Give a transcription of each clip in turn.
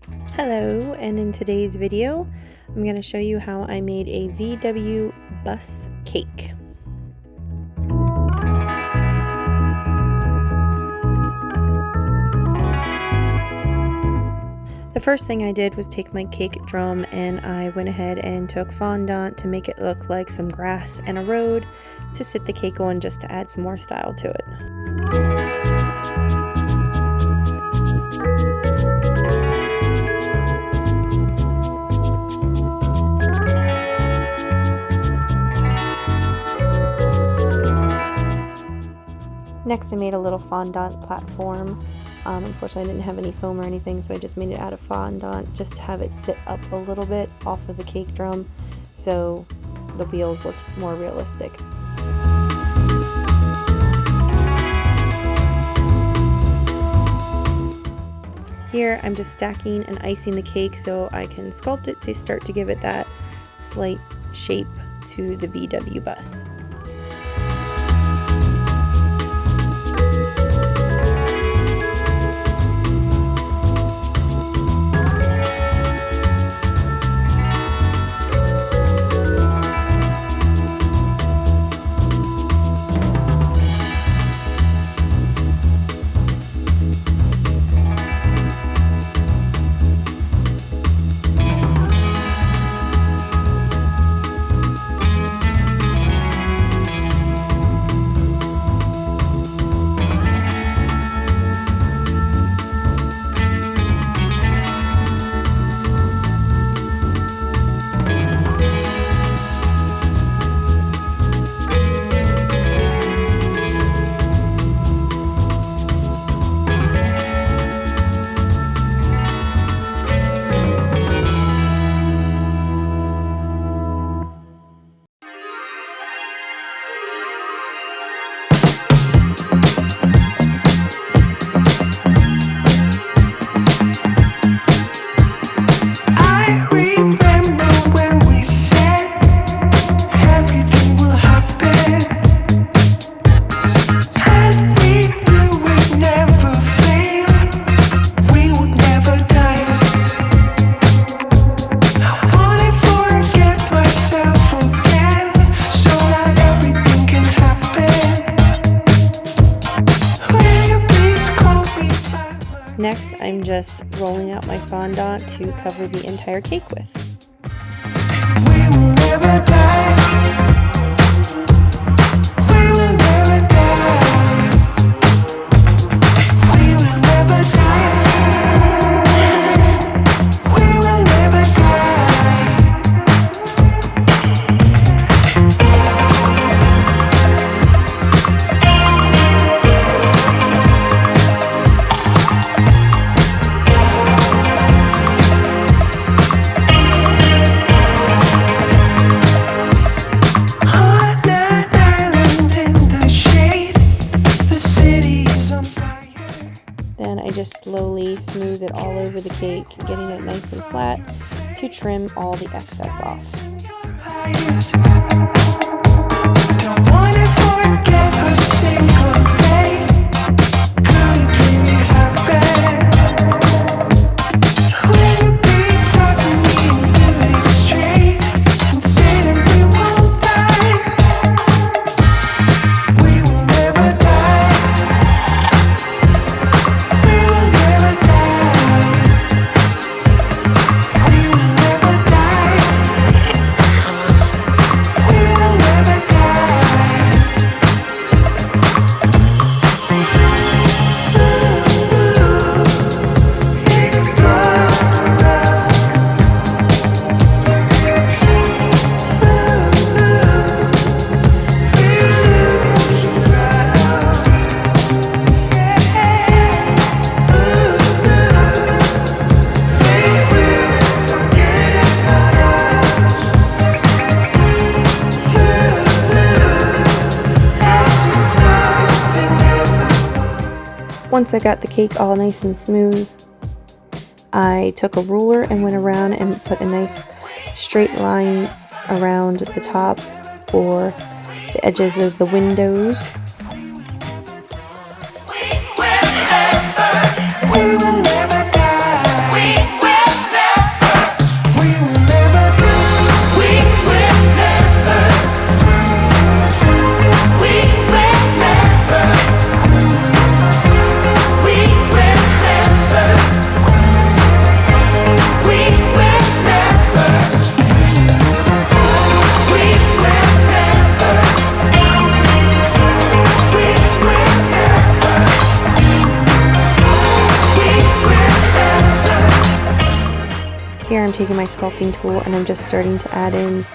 Hello, and in today's video, I'm going to show you how I made a VW bus cake. The first thing I did was take my cake drum and I went ahead and took fondant to make it look like some grass and a road to sit the cake on, just to add some more style to it. Next, I made a little fondant platform. Unfortunately, I didn't have any foam or anything, so I just made it out of fondant just to have it sit up a little bit off of the cake drum so the wheels looked more realistic. Here, I'm just stacking and icing the cake so I can sculpt it to start to give it that slight shape to the VW bus. Next, I'm just rolling out my fondant to cover the entire cake with. We will never die. We will never die. We will never die. We will never die. Then I just slowly smooth it all over the cake, getting it nice and flat to trim all the excess off. Don't wanna forget a single day. Could it really happen? Will you please talk to me and do it straight and say that we won't die? We will never die. We will never die. We will never die. We will never die. It's gone around. We lose you now. They will forget about Once I got the cake all nice and smooth, I took a ruler and went around and put a nice straight line around the top for the edges of the windows. We will never die. We will Here I'm taking my sculpting tool and I'm just starting to add in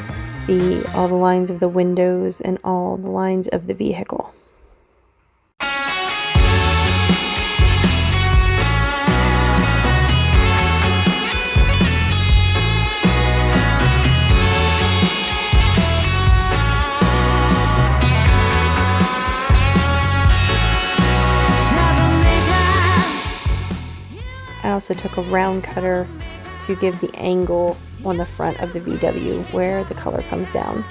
all the lines of the windows and all the lines of the vehicle. I also took a round cutter to give the angle on the front of the VW where the color comes down.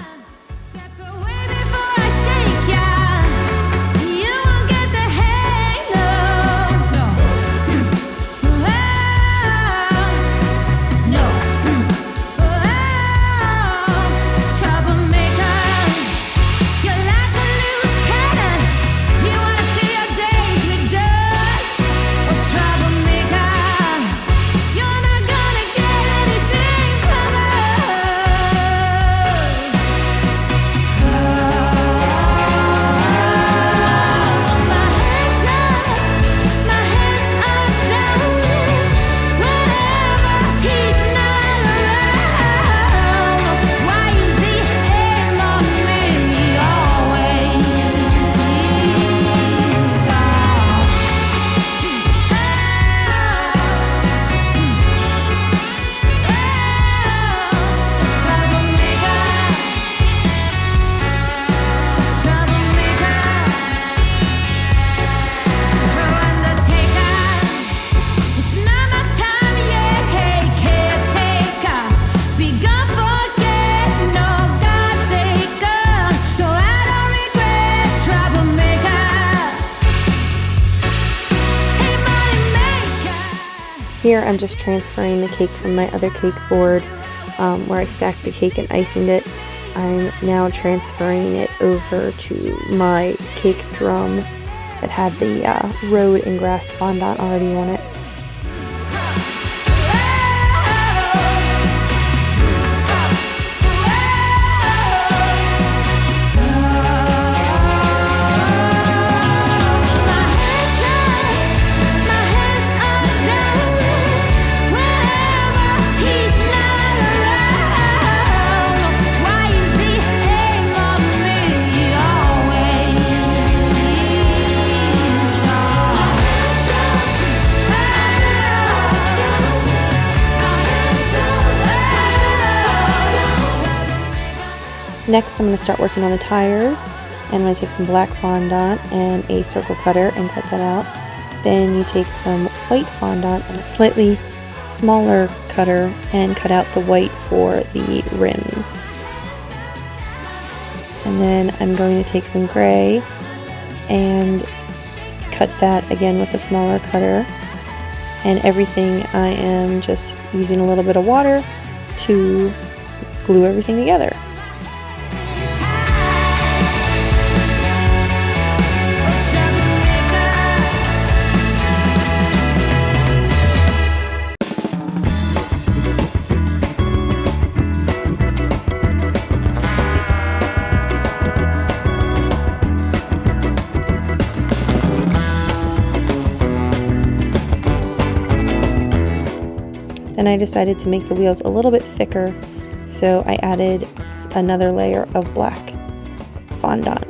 Here I'm just transferring the cake from my other cake board where I stacked the cake and icinged it. I'm now transferring it over to my cake drum that had the road and grass fondant already on it. Next, I'm going to start working on the tires, and I'm going to take some black fondant and a circle cutter and cut that out. Then you take some white fondant and a slightly smaller cutter and cut out the white for the rims. And then I'm going to take some gray and cut that again with a smaller cutter. And everything I am just using a little bit of water to glue everything together. Then I decided to make the wheels a little bit thicker, so I added another layer of black fondant.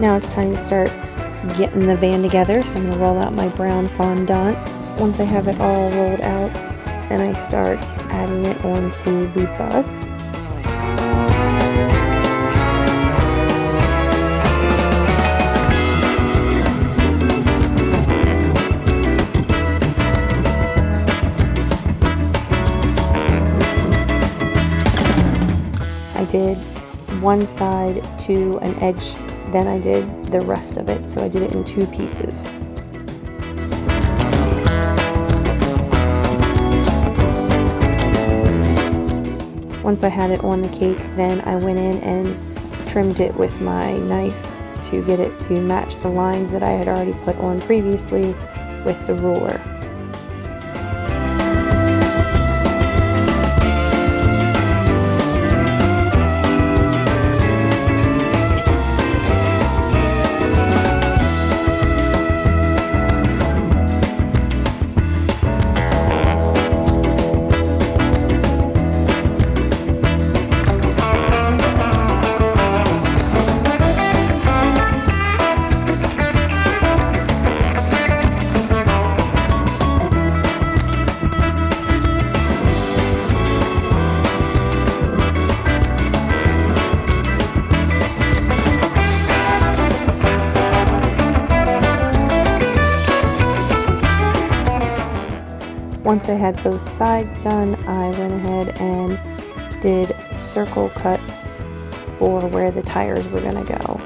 Now it's time to start getting the van together, so I'm going to roll out my brown fondant. Once I have it all rolled out, then I start adding it onto the bus. I did one side to an edge, then I did the rest of it, so I did it in two pieces. Once I had it on the cake, then I went in and trimmed it with my knife to get it to match the lines that I had already put on previously with the ruler. Once I had both sides done, I went ahead and did circle cuts for where the tires were going to go.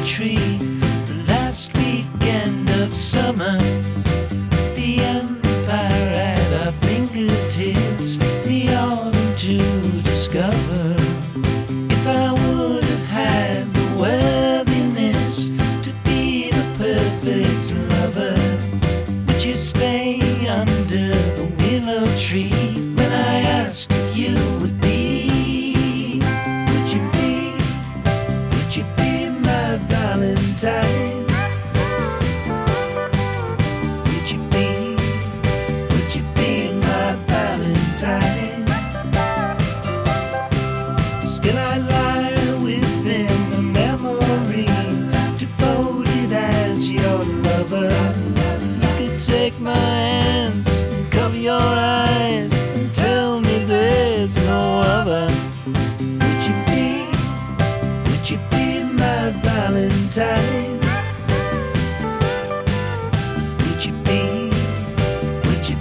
Tree, the last weekend of summer, the empire at our fingertips, the autumn to discover. If I would have had the worthiness to be the perfect lover, would you stay under the willow tree when I asked if you would be? Would you be my Valentine? Would you be my Valentine? Still I lie within a memory, devoted as your lover. You could take my hands and cover your eyes and tell me there's no other. Would you be my Valentine? Would you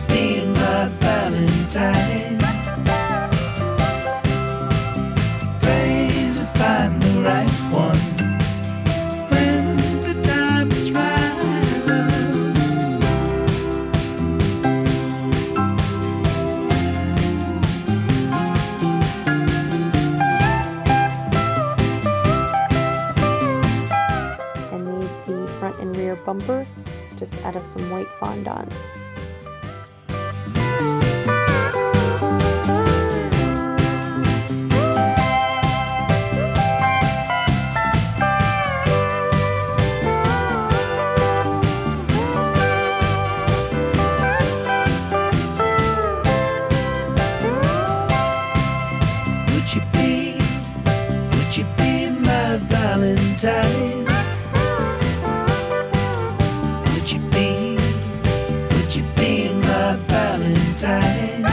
be my Valentine? Pray to find the right one when the time is right. And made the front and rear bumper just out of some white fondant. Would you be my Valentine? Would you be my Valentine?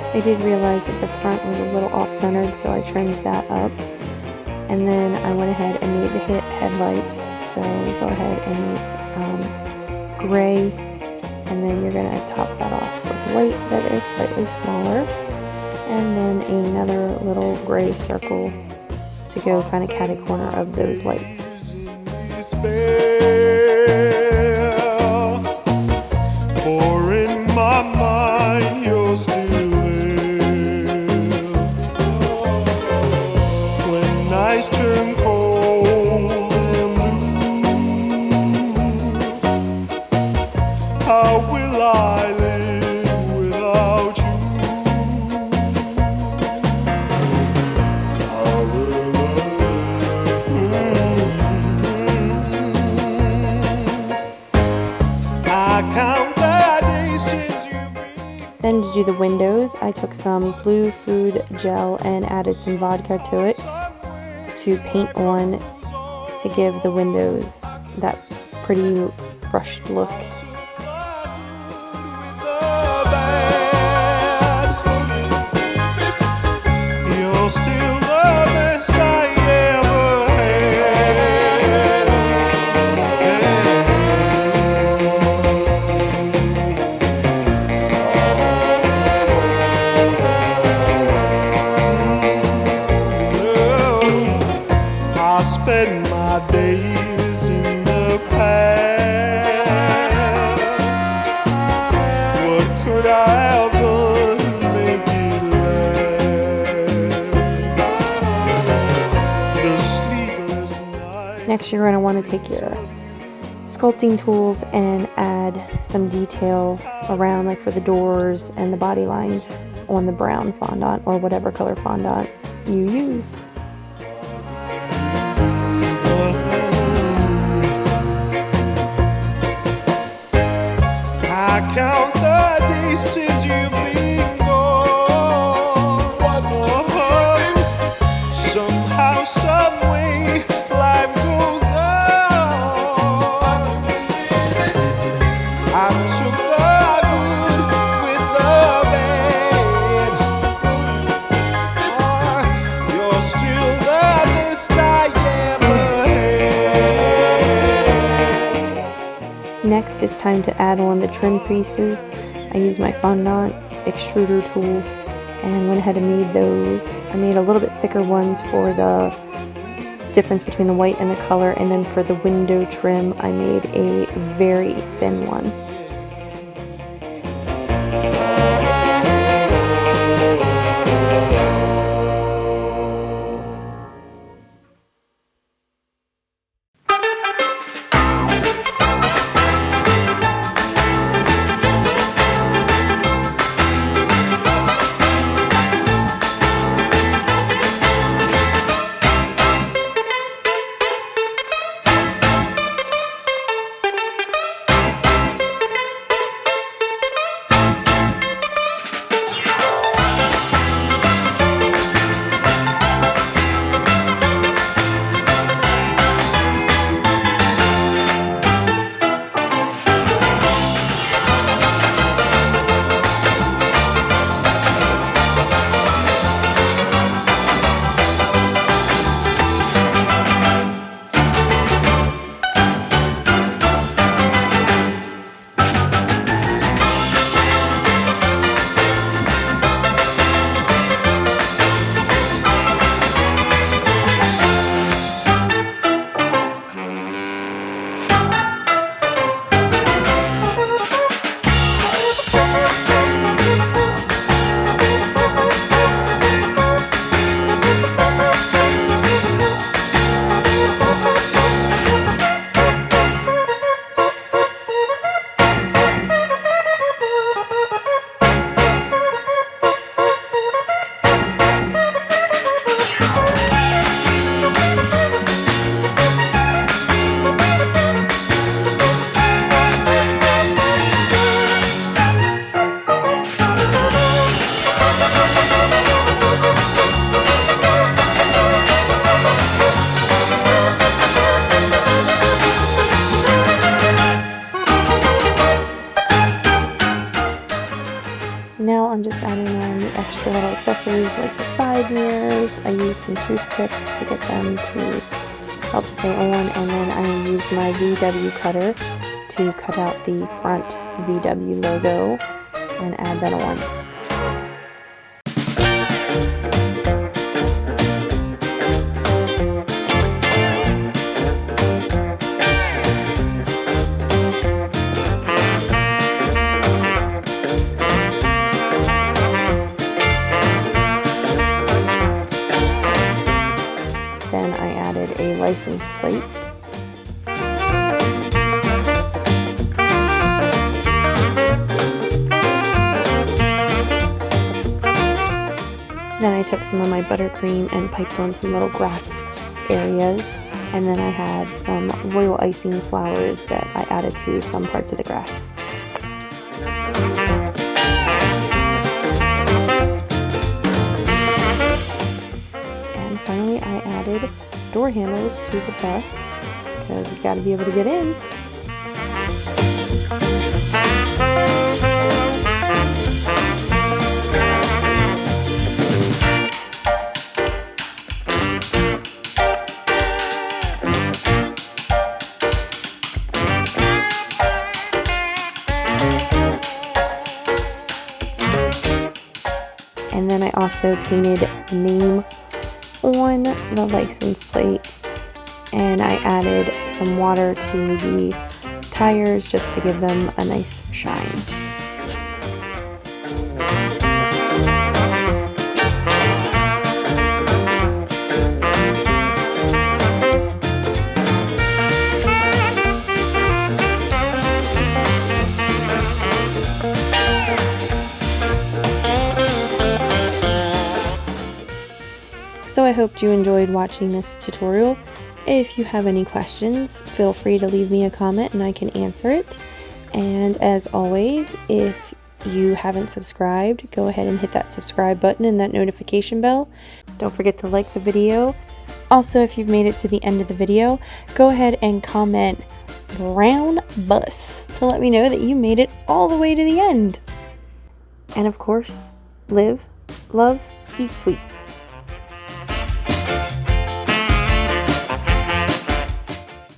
I did realize that the front was a little off-centered, so I trimmed that up. And then I went ahead and made the headlights. So go ahead and make gray, and then you're going to top that off with white that is slightly smaller, and then another little gray circle to go kind of catty corner of those lights. For in my mind you're still there. When nights turn cold and blue, how will I live without you? How will I count the days since you've been. Then to do the windows, I took some blue food gel and added some vodka to it to paint on to give the windows that pretty brushed look. You're still the best I ever had. I spend my days in the past. What could I have done to make it last? The sleepless night. Next, you're going to want to take your sculpting tools and add some detail around, like for the doors and the body lines, on the brown fondant or whatever color fondant you use. I count the days since you've been gone. Somehow, someway, life goes on. I took the good with the bad. You're still the best I ever had. Next, it's time to add on the trim pieces. I used my fondant extruder tool and went ahead and made those. I made a little bit thicker ones for the difference between the white and the color, and then for the window trim I made a very thin one. Now I'm just adding on the extra little accessories like the side mirrors handles, I used some toothpicks to get them to help stay on, and then I used my VW cutter to cut out the front VW logo and add that on. Then I added a license plate. Then I took some of my buttercream and piped on some little grass areas, and then I had some royal icing flowers that I added to some parts of the grass. And finally I added door handles to the bus, because you gotta be able to get in. And then I also painted the name on the license plate, and I added some water to the tires just to give them a nice shine. So I hope you enjoyed watching this tutorial. If you have any questions, feel free to leave me a comment and I can answer it. And as always, if you haven't subscribed, go ahead and hit that subscribe button and that notification bell. Don't forget to like the video. Also, if you've made it to the end of the video, go ahead and comment brown bus to let me know that you made it all the way to the end. And of course, live, love, eat sweets.